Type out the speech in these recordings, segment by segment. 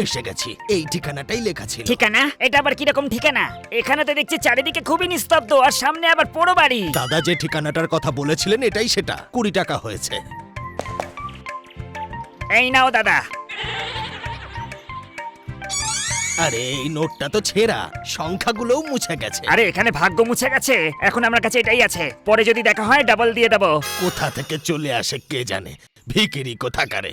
এসে গেছি, এই ঠিকানাটাই লেখা ছিল। ঠিকানা? এটা আবার কিরকম ঠিকানা? এখানে তো দেখছি চারিদিকে খুবই নিস্তব্ধ, আর সামনে আবার পোড়ো বাড়ি। দাদা যে ঠিকানাটার কথা বলেছিলেন এটাই সেটা। 20 টাকা হয়েছে। এই নাও দাদা। আরে এই নোটটা তো ছেঁড়া, সংখ্যাগুলোও মুছে গেছে। আরে এখানে ভাগ্য মুছে গেছে, এখন আমার কাছে এটাই আছে, পরে যদি দেখা হয় ডাবল দিয়ে দেবো। কোথা থেকে চলে আসে কে জানে, ভিখিরি কোথাকারে।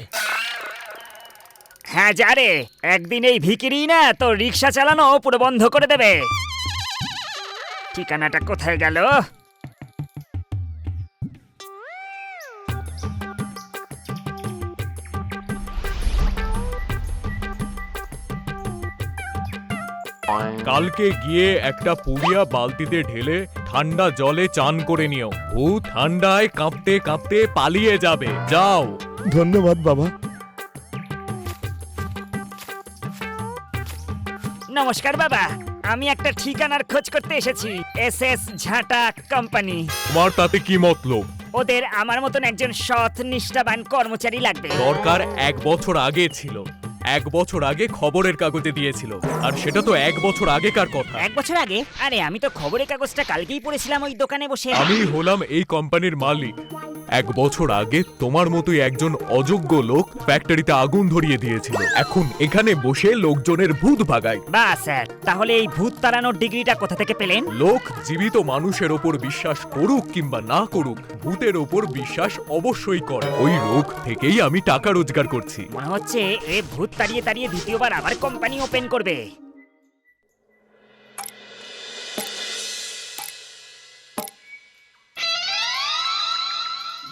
হ্যাঁ যা রে, একদিন এই ভিকিরি না তো রিক্সা চালানো পুরো বন্ধ করে দেবে। ঠিকানাটা কোথায় গেল? কালকে গিয়ে একটা পুড়িয়া বালতিতে ঢেলে ঠান্ডা জলে চান করে নিও। ভূত ঠান্ডায় কাঁপতে কাঁপতে পালিয়ে যাবে। যাও। ধন্যবাদ বাবা। নমস্কার বাবা, আমি একটা ঠিকানার খোঁজ করতে এসেছি। SS ঝাঁটা কোম্পানি। তোমার তাতে কি মতলব? ওদের আমার মতন একজন সৎ নিষ্ঠাবান কর্মচারী লাগবে। দরকার 1 বছর আগে ছিল। 1 বছর আগে খবরের কাগজে দিয়েছিল, আর সেটা তো 1 বছর আগেকার কথা। 1 বছর আগে? আরে আমি তো খবরের কাগজটা কালকেই পড়েছিলাম ওই দোকানে বসে। আমি হলাম এই কোম্পানির মালিক। 1 বছর আগে তোমার মতোই একজন অযোগ্য লোক ফ্যাক্টরিতে আগুন ধরিয়ে দিয়েছিল। এখন এখানে বসে লোকজনের ভূত ভাগায়। বাহ স্যার, তাহলে এই ভূত তাড়ানোর ডিগ্রিটা কোথা থেকে পেলেন? লোক জীবিত মানুষের ওপর বিশ্বাস করুক কিংবা না করুক, ভূতের ওপর বিশ্বাস অবশ্যই করে। ওই রোগ থেকেই আমি টাকা রোজগার করছি। মনে হচ্ছে এ ভূত তাড়িয়ে তাড়িয়ে দ্বিতীয়বার আবার কোম্পানি ওপেন করবে।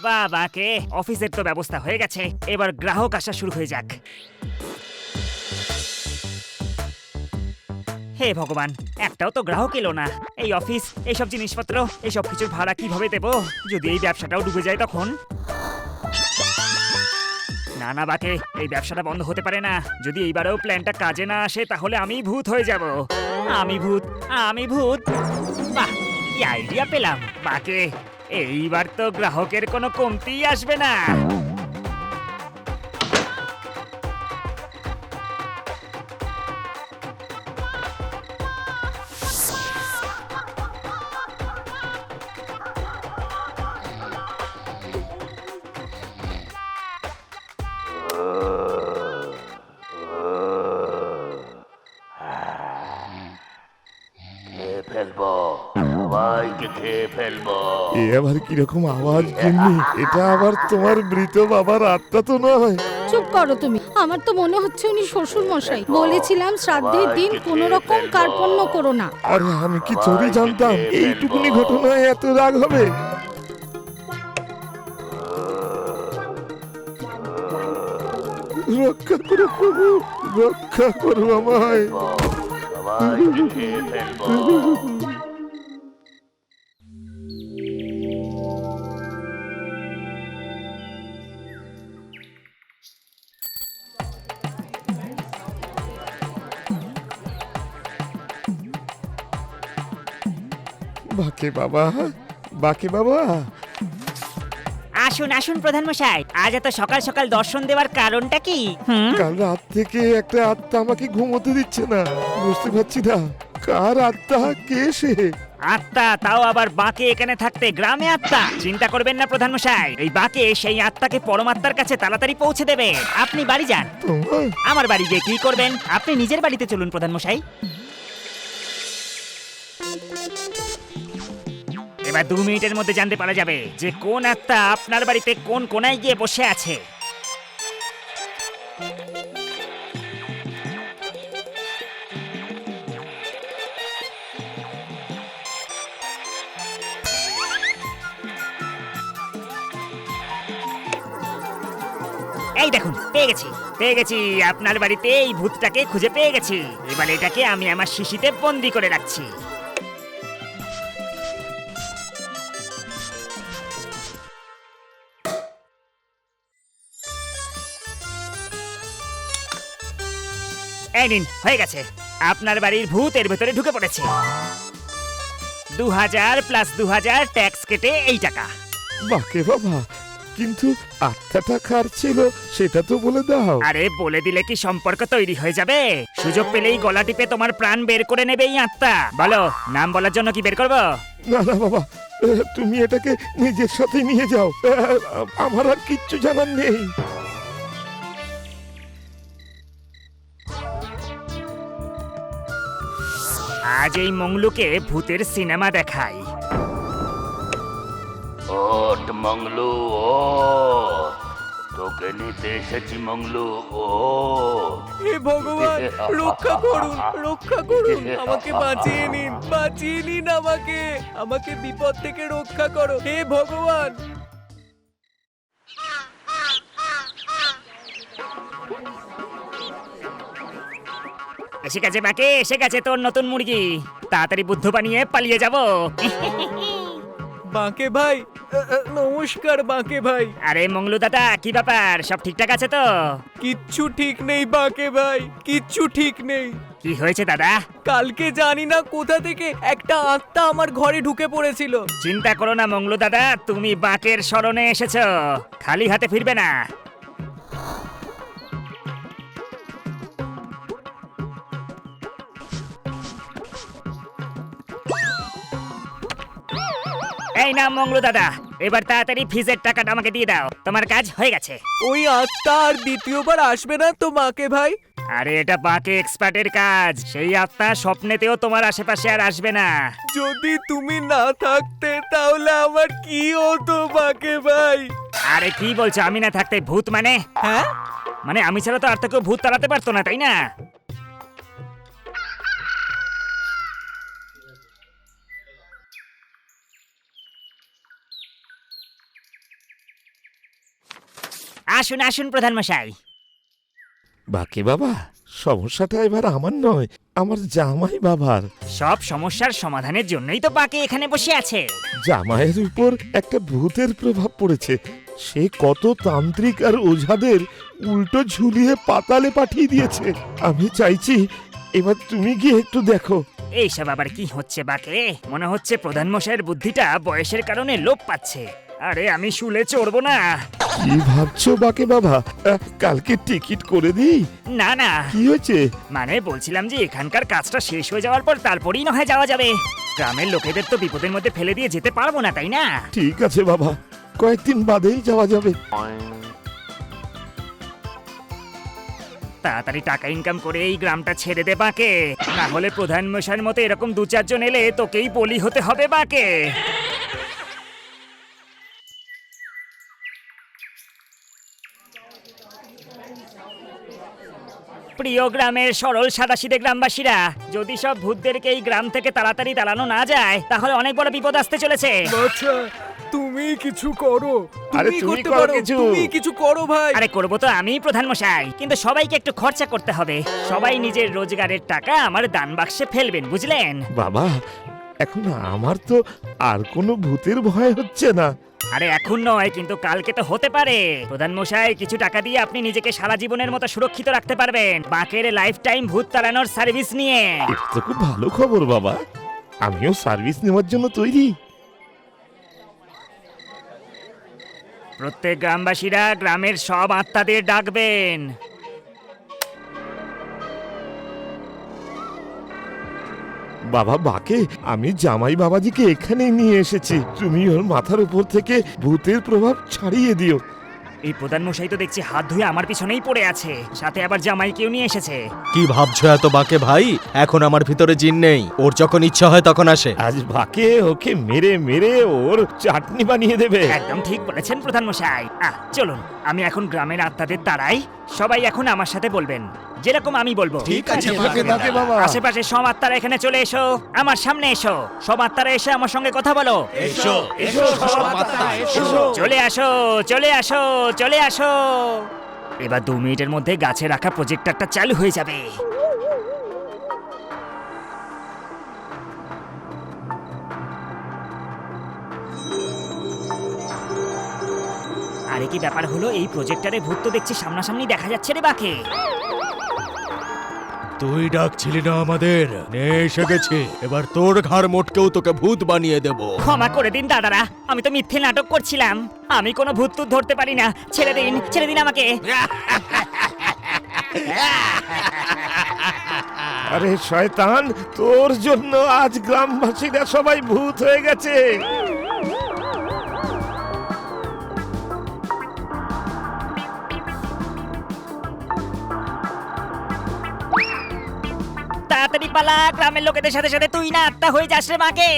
বাবাকে, অফিসের তো ব্যবস্থা হয়ে গেছে, এবার গ্রাহক আসা শুরু হয়ে যাক। হে ভগবান, একটাও তো গ্রাহক এলো না। এই অফিস, এইসব জিনিসপত্র, এইসব কিছুর ভাড়া কিভাবে দেব? যদি এই ব্যবসাটাও ডুবে যায় তখন? না না বাকে, এই ব্যবসাটা বন্ধ হতে পারে না। যদি এইবারেও প্ল্যানটা কাজে না আসে তাহলে আমি ভূত হয়ে যাব। আমি ভূত, আমি ভূত। বাহ, কি আইডিয়া পেলাম বাকে। এইবার তো গ্রাহকের কোনো কমতিই আসবে না। খেয়ে ফেলবো, সবাইকে খেয়ে ফেলবো। এ আবার কিরকম আওয়াজ গিন্নি? এটা আবার তোমার মৃত বাবার আত্মা তো নয়? চুপ করো তুমি। আমার তো মনে হচ্ছে উনি শ্বশুর মশাই। বলেছিলাম শ্রাদ্ধের দিন কোনো রকম কার্পণ্য করো না। আরে আমি কি চোরি জানতাম এইটুকুনি ঘটনায় এত রাগ হবে? রক্ষা করো প্রভু, রক্ষা করো আমায়। সবাইকে খেয়ে ফেলবো। বাকে বাবা, বাকে বাবা। আসুন আসুন প্রধান মশাই, আজ এত সকাল সকাল দর্শন দেওয়ার কারণটা কি? কাল রাত থেকে একটা আত্মা আমাকে ঘুমোতে দিচ্ছে না। বুঝতে পারছি না কার আত্মা, কে সে? আত্মা, তাও আবার বাঁকে এখানে থাকতে গ্রামে আত্মা? চিন্তা করবেন না প্রধান মশাই, এই বাঁকে সেই আত্মাকে পরমাত্মার কাছে তাড়াতাড়ি পৌঁছে দেবে। আপনি বাড়ি যান। তোমার আমার বাড়ি গিয়ে কি করবেন? আপনি নিজের বাড়িতে চলুন প্রধান মশাই। এবার 2 মিনিটের মধ্যে জানতে পারা যাবে যে কোন আত্মা আপনার বাড়িতে কোন কোনায় গিয়ে বসে আছে। এই দেখুন, পেয়ে গেছি আপনার বাড়িতে এই ভূতটাকে খুঁজে পেয়ে গেছি। এবার এটাকে আমি আমার শিশিতে বন্দি করে রাখছি। এই নিন, হয়ে গেছে। আপনার বাড়ির ভূত এর ভেতরে ঢুকে পড়েছে। 2000 + 2000 ট্যাক্স কেটে এই টাকা। বাকে বাবা, কিন্তু আত্মাটা কার ছিল সেটা তো বলে দাও। আরে বলে দিলে কি সম্পর্ক তৈরি হয়ে যাবে? সুযোগ পেলেই গলা টিপে তোমার প্রাণ বের করে নেবে এই আত্মা। বলো, নাম বলার জন্য কি বের করবো? না না বাবা, তুমি এটাকে নিজের সাথে নিয়ে যাও। আমার আর কিচ্ছু জানার নেই। আজ এই মংলুকে ভূতের সিনেমা দেখাই। ওট মংলু ওট, তোকে নিতে এসেছি মংলু ওট। হে ভগবান, রক্ষা করুন, রক্ষা করুন, আমাকে বাঁচিয়ে নিন আমাকে, আমাকে বিপদ থেকে রক্ষা করো হে ভগবান। এসে গেছে বাকে, এসে গেছে তোর নতুন মুরগি। তাড়াতাড়ি বুদ্ধ বানিয়ে পালিয়ে যাব। বাঁকে ভাই, নমস্কার বাঁকে ভাই। আরে মংলু দাদা, কি ব্যাপার? সব ঠিকঠাক আছে তো? কিচ্ছু ঠিক নেই বাঁকে ভাই, কিচ্ছু ঠিক নেই। কি হয়েছে দাদা? কালকে জানি না কোথা থেকে একটা আত্মা আমার ঘরে ঢুকে পড়েছিল। চিন্তা করো না মংলু দাদা, তুমি বাকের শরণে এসেছো, খালি হাতে ফিরবে না। এই না মংলু দাদা, এবার তাড়াতাড়ি ফিজের টাকাটা আমাকে দিয়ে দাও, তোমার কাজ হয়ে গেছে। ওই আত্মা আর দ্বিতীয়বার আসবে না তো বাঁকে ভাই? আরে এটা বাকে এক্সপার্টের কাজ, সেই আত্মা স্বপ্নেতেও তোমার আশেপাশে আর আসবে না। যদি তুমি না থাকতে তাহলে আমার কি হতো বাঁকে ভাই? আরে কি বলছো, আমি না থাকতে ভূত মানে? হ্যাঁ, মানে আমি ছাড়া তো আর তো কেউ ভূত তাড়াতে পারতো না, তাই না? আসুন আসুন প্রধান মশাই। বাকি বাবা, সমস্যাটা এবার আমার নয়, আমার জামাই বাবার। সব সমস্যার সমাধানের জন্যই তো বাকে এখানে বসে আছে। জামাইয়ের উপর একটা ভূতের প্রভাব পড়েছে। সে কত তান্ত্রিক আর ওঝাদের উল্টো ঝুলিয়ে পাতালে পাঠিয়ে দিয়েছে। আমি চাইছি এবার তুমি গিয়ে একটু দেখো। এইসব আবার কি হচ্ছে বাকে? মনে হচ্ছে প্রধান মশাইয়ের বুদ্ধিটা বয়সের কারণে লোপ পাচ্ছে। আরে আমি শুলে চড়বো না। কি ভাবছো বাকে বাবা? কালকে টিকিট করে দিই? না না, কি হয়েছে? মানে বলছিলাম যে এখানকার কাজটা শেষ হয়ে যাওয়ার পর তারপরেই না হয় যাওয়া যাবে। গ্রামের লোকেদের তো বিপদের মধ্যে ফেলে দিয়ে যেতে পারবো না, তাই না? ঠিক আছে বাবা, কয়েকদিন বাদেই যাওয়া যাবে। তাড়াতাড়ি টাকা ইনকাম করে এই গ্রামটা ছেড়ে দে বাকে, না হলে প্রধান মশাইয়ের মতো এরকম দু চারজন এলে তোকেই বলি হতে হবে বাকে। প্রিয় গ্রামের সরল সাদাসিধে গ্রামবাসীরা, যদি সব ভূতদেরকে এই গ্রাম থেকে তাড়াতাড়ি তাড়ানো না যায় তাহলে অনেক বড় বিপদ আসতে চলেছে। আচ্ছা, তুমি কিছু করো, আরে তুমি তুমি করতে করো পারো, কিছু। তুমি কিছু করো ভাই। আরে করবো তো আমি প্রধান মশাই, কিন্তু সবাইকে একটু খরচা করতে হবে। সবাই নিজের রোজগারের টাকা আমার দান বাক্সে ফেলবেন, বুঝলেন? বাবা, এখন আমার তো আর কোনো ভূতের ভয় হচ্ছে না। আরে এখন নয়, কিন্তু কালকে তো হতে পারে। প্রধান মশাই, কিছু টাকা দিয়ে আপনি নিজেকে সারা জীবনের মতো সুরক্ষিত রাখতে পারবেন বাকের লাইফ টাইম ভূত তাড়ানোর সার্ভিস নিয়ে। এটা তো খুব ভালো খবর বাবা, আমিও সার্ভিস নেওয়ার জন্য তৈরি। প্রত্যেক গ্রামবাসীরা গ্রামের সব আত্মাদের ডাকবেন। বাবা বাকে, আমি জামাই বাবাজিকে এখানে নিয়ে এসেছি। তুমি ওর মাথার উপর থেকে ভূতের প্রভাব ছাড়িয়ে দিও। এই প্রধান মশাই তো দেখছি হাত ধুয়ে আমার পিছনেই পড়ে আছে, সাথে আবার জামাইকেও নিয়ে এসেছে। কি ভাবছো এত বাকে ভাই? এখন আমার ভিতরে জিন নেই, ওর যখন ইচ্ছা হয় তখন আসে। আজ বাকে ওকে মেরে মেরে ওর চাটনি বানিয়ে দেবে। একদম ঠিক বলেছেন প্রধান মশাই। চলুন আমি এখন গ্রামের আত্মাদের তাড়াই। সবাই এখন আমার সাথে বলবেন, যেরকম আমি বলবো। ঠিক আছে বাকে বাকে বাবা। আশেপাশে সব আত্মারা এখানে চলে এসো, আমার সামনে এসো। সব আত্মারা এসে আমার সঙ্গে কথা বলো। এসো এসো সব আত্মা এসো। চলে আসো, চলে আসো, চলে আসো। এবার 2 মিনিটের মধ্যে গাছে রাখা প্রজেক্টরটা চালু হয়ে যাবে। আরে কি ব্যাপার হলো, এই প্রজেক্টরে ভূত তো দেখছি সামনাসামনি দেখা যাচ্ছে রে বাকে। তুই ডাকছিলি না আমাদের? নে এসে গেছে, এবার তোর ঘাড় মোটকেও তোকে ভূত বানিয়ে দেব। ক্ষমা করে দিন দাদারা, আমি তো মিথ্যে নাটক করছিলাম। আমি কোনো ভূত টুত ধরতে পারি না। ছেড়ে দিন আমাকে। আরে শয়তান, তোর জন্য আজ গ্রামবাসীরা সবাই ভূত হয়ে গেছে। তাড়াতাড়ি পালা, গ্রামের লোকেদের সাথে সাথে তুই না আত্মা হয়ে যাস রে মাকে।